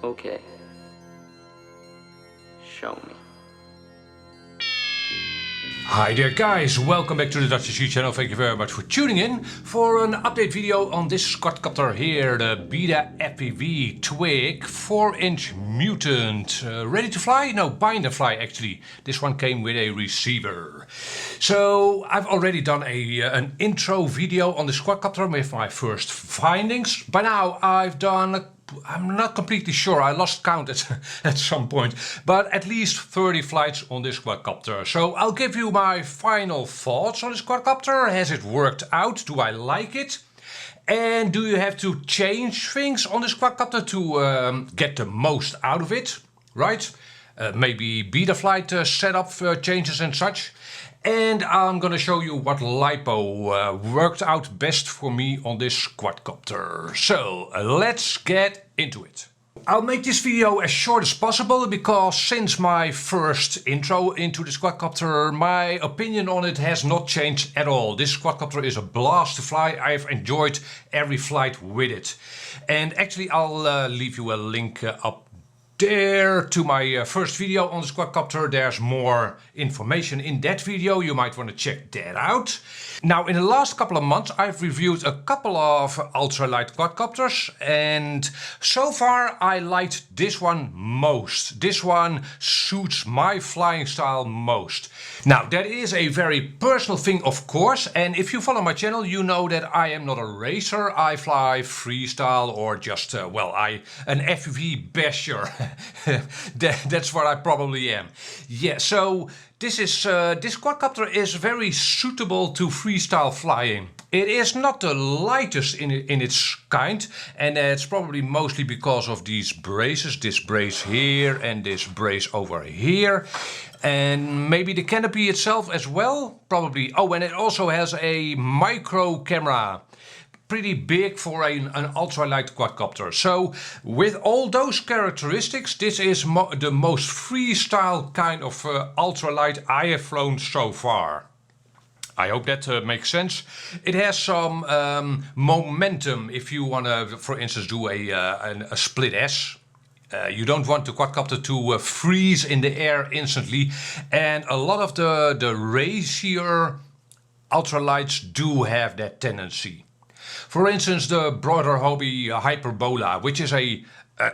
Okay. Show me. Hi there guys, welcome back to the DutchSC channel. Thank you very much for tuning in for an update video on this quadcopter here, the BetaFPV Twig 4-inch Mutant. Ready to fly? No, bind and fly actually. This one came with a receiver. So I've already done an intro video on this quadcopter with my first findings. By now I've done I'm not completely sure, I lost count at some point, but at least 30 flights on this quadcopter. So I'll give you my final thoughts on this quadcopter. Has it worked out? Do I like it? And do you have to change things on this quadcopter to get the most out of it? Right? Maybe Betaflight setup changes and such. And I'm gonna show you what lipo worked out best for me on this quadcopter. So let's get into it. I'll make this video as short as possible because since my first intro into this quadcopter, my opinion on it has not changed at all. This quadcopter is a blast to fly. I've enjoyed every flight with it. And actually I'll leave you a link up there to my first video on this quadcopter. There's more information in that video, you might want to check that out. Now in the last couple of months I've reviewed a couple of ultralight quadcopters and so far I liked this one most. This one suits my flying style most. Now that is a very personal thing of course, and if you follow my channel you know that I am not a racer. I fly freestyle or just an FPV basher. That's what I probably am. Yeah, so this quadcopter is very suitable to freestyle flying. It is not the lightest in its kind, and that's probably mostly because of these braces. This brace here and this brace over here. And maybe the canopy itself as well, probably. Oh, and it also has a micro camera. Pretty big for an ultralight quadcopter. So with all those characteristics, this is the most freestyle kind of ultralight I have flown so far. I hope that makes sense. It has some momentum if you want to, for instance, do a split S. You don't want the quadcopter to freeze in the air instantly, and a lot of the racier ultralights do have that tendency. For instance, the broader hobby Hyperbola, which is a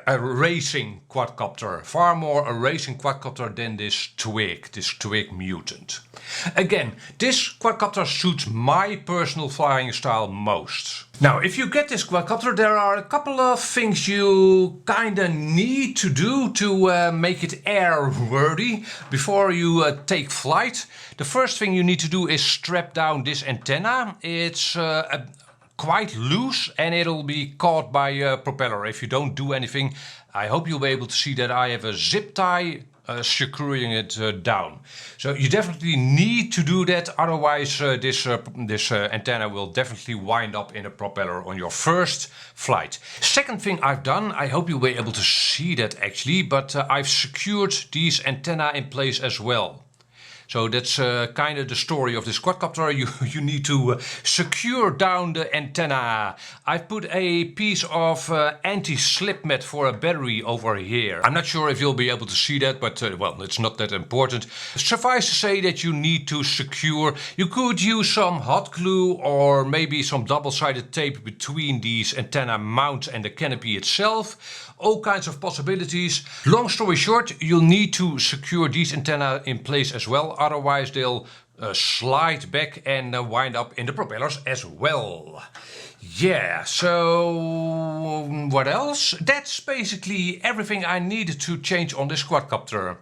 racing quadcopter, far more a racing quadcopter than this Twig Mutant. Again, this quadcopter suits my personal flying style most. Now, if you get this quadcopter, there are a couple of things you kinda need to do to make it airworthy before you take flight. The first thing you need to do is strap down this antenna. It's quite loose and it'll be caught by a propeller if you don't do anything. I hope you'll be able to see that I have a zip tie securing it down. So you definitely need to do that, otherwise this antenna will definitely wind up in a propeller on your first flight. Second thing I've done, I hope you'll be able to see that actually, but I've secured these antenna in place as well. So that's kind of the story of this quadcopter. You need to secure down the antenna. I've put a piece of anti-slip mat for a battery over here. I'm not sure if you'll be able to see that, but well, it's not that important. Suffice to say that you need to secure. You could use some hot glue or maybe some double-sided tape between these antenna mounts and the canopy itself. All kinds of possibilities. Long story short, you'll need to secure these antenna in place as well, otherwise they'll slide back and wind up in the propellers as well. Yeah, so what else? That's basically everything I needed to change on this quadcopter.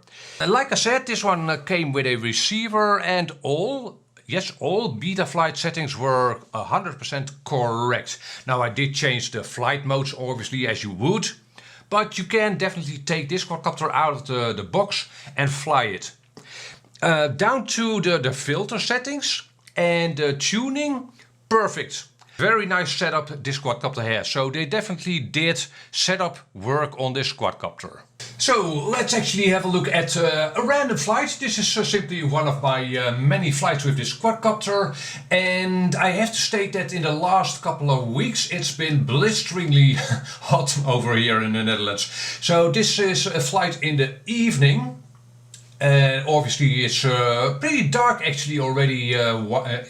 Like I said, this one came with a receiver and all. Yes, all Betaflight settings were 100% correct. Now I did change the flight modes obviously, as you would. But you can definitely take this quadcopter out of the box and fly it. Down to the filter settings and the tuning, perfect. Very nice setup this quadcopter has. So they definitely did setup work on this quadcopter. So let's actually have a look at a random flight. This is simply one of my many flights with this quadcopter, and I have to state that in the last couple of weeks it's been blisteringly hot over here in the Netherlands. So this is a flight in the evening. Obviously it's pretty dark actually already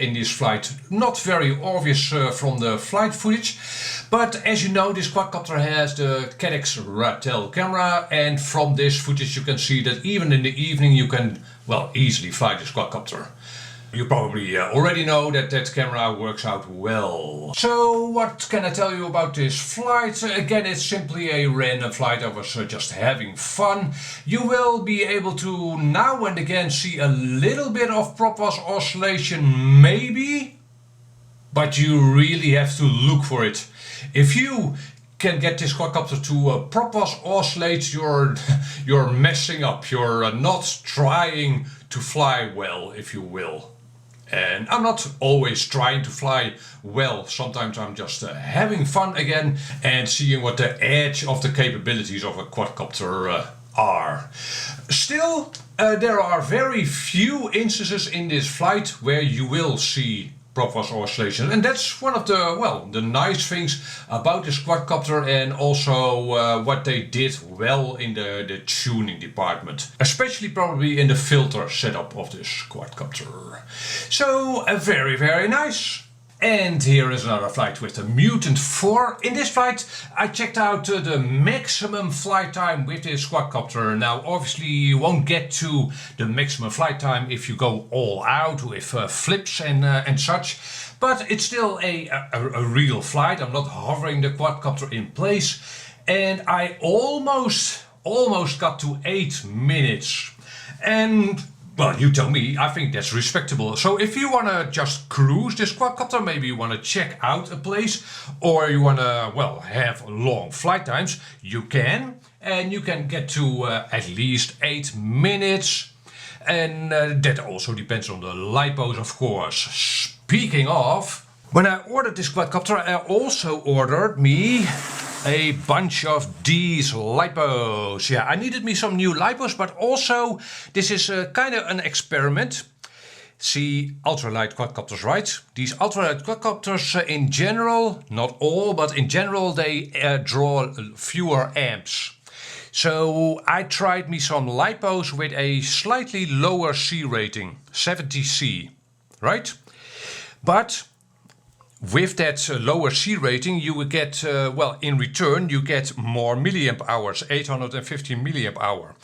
in this flight. Not very obvious from the flight footage. But as you know, this quadcopter has the Cadex Ratel camera, and from this footage you can see that even in the evening you can, well, easily fly this quadcopter. You probably already know that that camera works out well. So what can I tell you about this flight? Again, it's simply a random flight. I was just having fun. You will be able to now and again see a little bit of prop wash oscillation maybe, but you really have to look for it. If you can get this quadcopter to prop wash oscillate, you're messing up. You're not trying to fly well, if you will. And I'm not always trying to fly well. Sometimes I'm just having fun again and seeing what the edge of the capabilities of a quadcopter are. Still, there are very few instances in this flight where you will see prop wash oscillation, and that's one of the, well, the nice things about this quadcopter, and also what they did well in the tuning department, especially probably in the filter setup of this quadcopter. So very, very nice. And here is another flight with the Mutant 4. In this flight I checked out the maximum flight time with this quadcopter. Now obviously you won't get to the maximum flight time if you go all out with flips and such. But it's still a real flight. I'm not hovering the quadcopter in place. And I almost got to 8 minutes. And well, you tell me, I think that's respectable. So if you want to just cruise this quadcopter, maybe you want to check out a place, or you want to, well, have long flight times, you can. And you can get to at least 8 minutes. And that also depends on the lipos, of course. Speaking of, when I ordered this quadcopter, I also ordered me a bunch of these lipos. Yeah, I needed me some new lipos, but also this is kind of an experiment. See, UltraLight quadcopters, right? These UltraLight quadcopters in general, not all, but in general they draw fewer amps. So I tried me some lipos with a slightly lower C rating, 70C, right? But with that lower C rating, you will get, well, in return, you get more milliamp hours, 850 milliamp hour.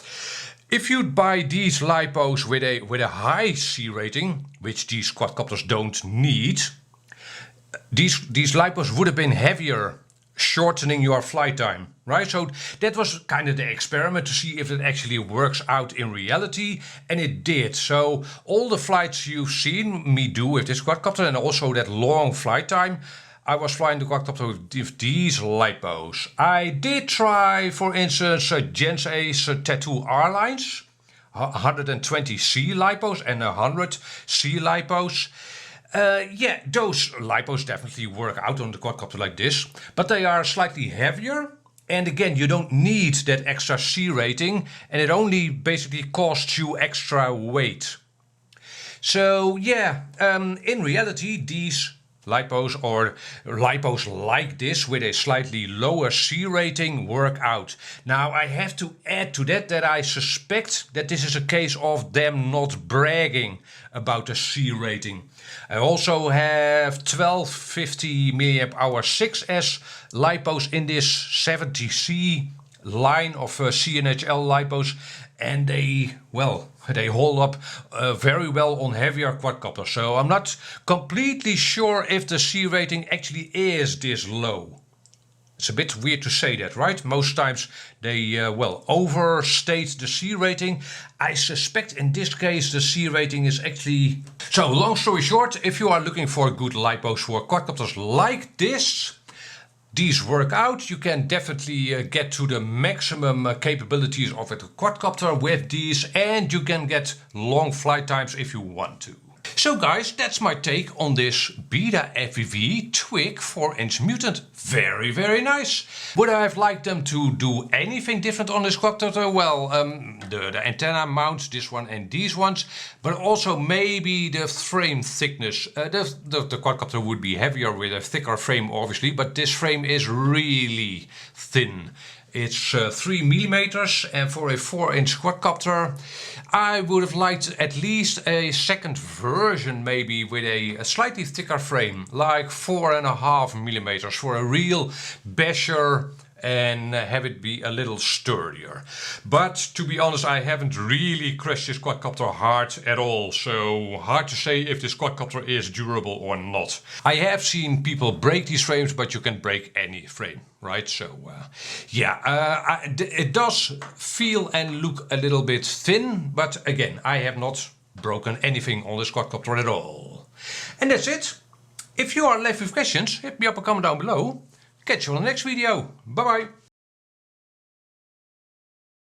If you buy these lipos with a high C rating, which these quadcopters don't need, these lipos would have been heavier, shortening your flight time, right? So that was kind of the experiment to see if it actually works out in reality, and it did. So all the flights you've seen me do with this quadcopter, and also that long flight time, I was flying the quadcopter with these lipos. I did try, for instance, Jens A's Tattoo R lines, 120C lipos and 100C lipos. Yeah, those lipos definitely work out on the quadcopter like this, but they are slightly heavier. And again, you don't need that extra C rating, and it only basically costs you extra weight. So yeah, in reality, these lipos, or lipos like this with a slightly lower C rating, work out. Now I have to add to that I suspect that this is a case of them not bragging about the C rating. I also have 1250 milliamp hour 6S lipos in this 70C line of CNHL lipos, and they hold up very well on heavier quadcopters. So I'm not completely sure if the C rating actually is this low. It's a bit weird to say that, right? Most times they, overstate the C rating. I suspect in this case the C rating is actually... So, long story short, if you are looking for good lipos for quadcopters like this, these work out. You can definitely get to the maximum capabilities of a quadcopter with these, and you can get long flight times if you want to. So guys, that's my take on this BetaFPV Twig 4-inch Mutant. Very, very nice. Would I have liked them to do anything different on this quadcopter? Well, the antenna mounts, this one and these ones, but also maybe the frame thickness. The quadcopter would be heavier with a thicker frame obviously, but this frame is really thin. It's 3 millimeters, and for a 4-inch quadcopter I would have liked at least a second version, maybe with a slightly thicker frame, like 4.5 millimeters for a real basher, and have it be a little sturdier. But to be honest, I haven't really crashed this quadcopter hard at all, so hard to say if this quadcopter is durable or not. I have seen people break these frames, but you can break any frame, right? So it does feel and look a little bit thin, but again, I have not broken anything on this quadcopter at all. And that's it. If you are left with questions, hit me up a comment down below. Catch you on the next video. Bye bye.